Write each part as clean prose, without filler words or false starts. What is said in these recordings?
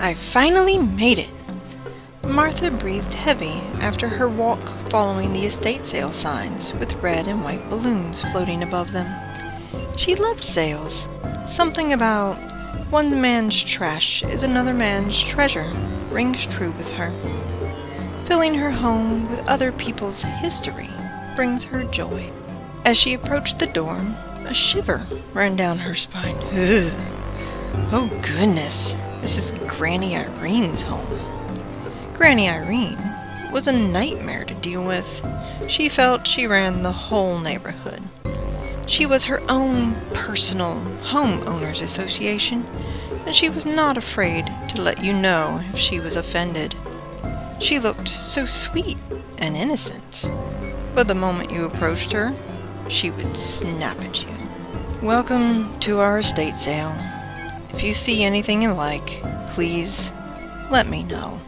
I finally made it! Martha breathed heavy after her walk following the estate sale signs with red and white balloons floating above them. She loved sales. Something about one man's trash is another man's treasure rings true with her. Filling her home with other people's history brings her joy. As she approached the door, a shiver ran down her spine. Ugh. Oh goodness, this is Granny Irene's home. Granny Irene was a nightmare to deal with. She felt she ran the whole neighborhood. She was her own personal homeowners association, and she was not afraid to let you know if she was offended. She looked so sweet and innocent, but the moment you approached her, she would snap at you. Welcome to our estate sale. If you see anything you like, please let me know.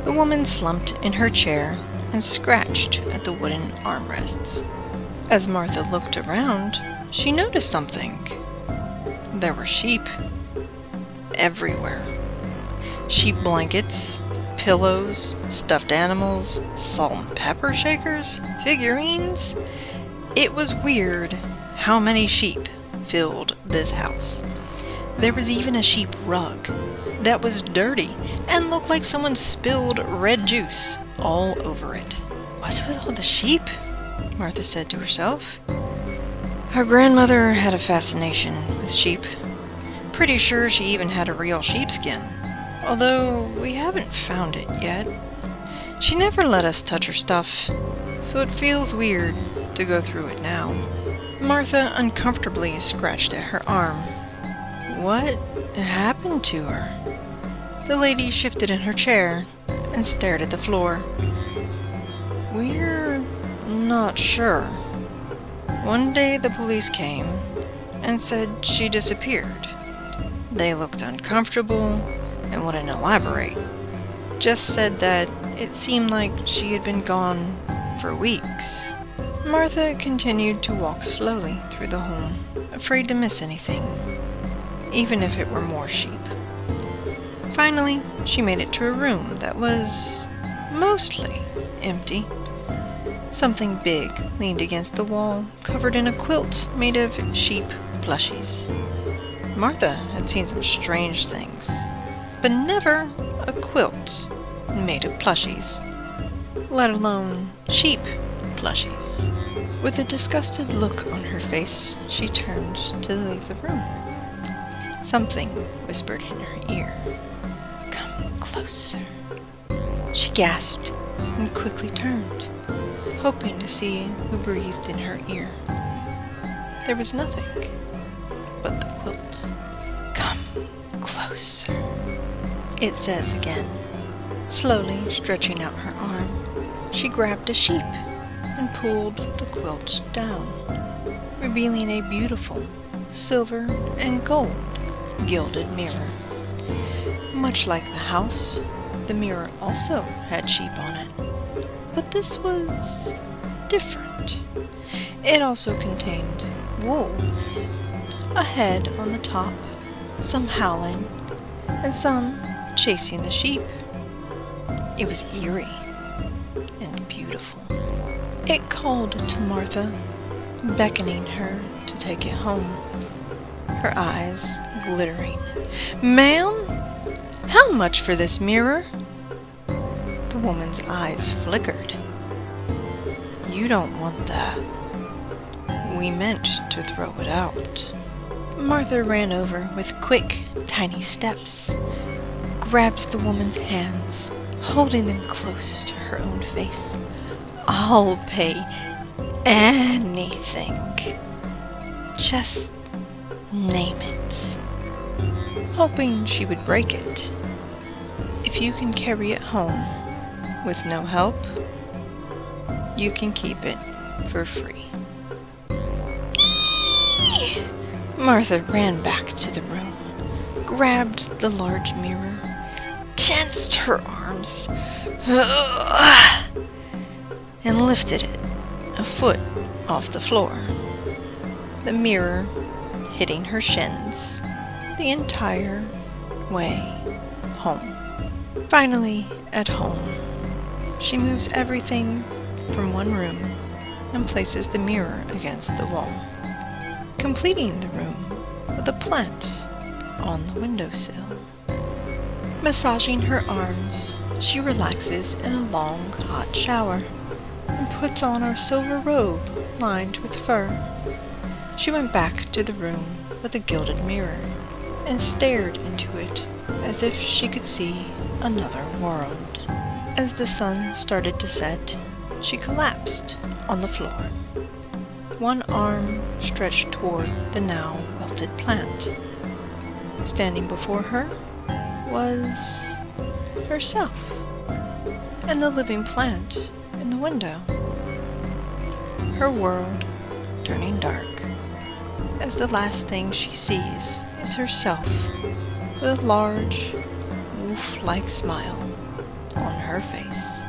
The woman slumped in her chair and scratched at the wooden armrests. As Martha looked around, she noticed something. There were sheep everywhere. Sheep blankets, pillows, stuffed animals, salt and pepper shakers, figurines. It was weird how many sheep filled this house. There was even a sheep rug that was dirty and looked like someone spilled red juice all over it. What's with all the sheep? Martha said to herself. Her grandmother had a fascination with sheep. Pretty sure she even had a real sheepskin, although we haven't found it yet. She never let us touch her stuff, so it feels weird to go through it now. Martha uncomfortably scratched at her arm. What happened to her? The lady shifted in her chair and stared at the floor. We're not sure. One day the police came and said she disappeared. They looked uncomfortable and wouldn't elaborate. Just said that it seemed like she had been gone for weeks. Martha continued to walk slowly through the home, afraid to miss anything, even if it were more sheep. Finally, she made it to a room that was mostly empty. Something big leaned against the wall, covered in a quilt made of sheep plushies. Martha had seen some strange things, but never a quilt made of plushies, let alone sheep plushies. With a disgusted look on her face, she turned to leave the room. Something whispered in her ear. Come closer. She gasped and quickly turned, hoping to see who breathed in her ear. There was nothing but the quilt. Come closer, it says again. Slowly stretching out her arm, she grabbed a sheep and pulled the quilt down, revealing a beautiful silver and gold gilded mirror. Much like the house, the mirror also had sheep on it, but this was different. It also contained wolves, a head on the top, some howling, and some chasing the sheep. It was eerie and beautiful. It called to Martha, beckoning her to take it home, her eyes glittering. Ma'am, how much for this mirror? The woman's eyes flickered. You don't want that. We meant to throw it out. Martha ran over with quick, tiny steps, grabs the woman's hands, holding them close to her own face. I'll pay anything. Just name it. Hoping she would break it. If you can carry it home with no help, you can keep it for free. Martha ran back to the room, grabbed the large mirror, tensed her arms, and lifted it a foot off the floor. The mirror hitting her shins the entire way home. Finally, at home, she moves everything from one room and places the mirror against the wall, completing the room with a plant on the windowsill. Massaging her arms, she relaxes in a long, hot shower and puts on her silver robe lined with fur. She went back to the room with a gilded mirror and stared into it as if she could see another world. As the sun started to set, she collapsed on the floor. One arm stretched toward the now wilted plant. Standing before her was herself and the living plant in the window. Her world turning dark as the last thing she sees is herself with a large, wolf-like smile on her face.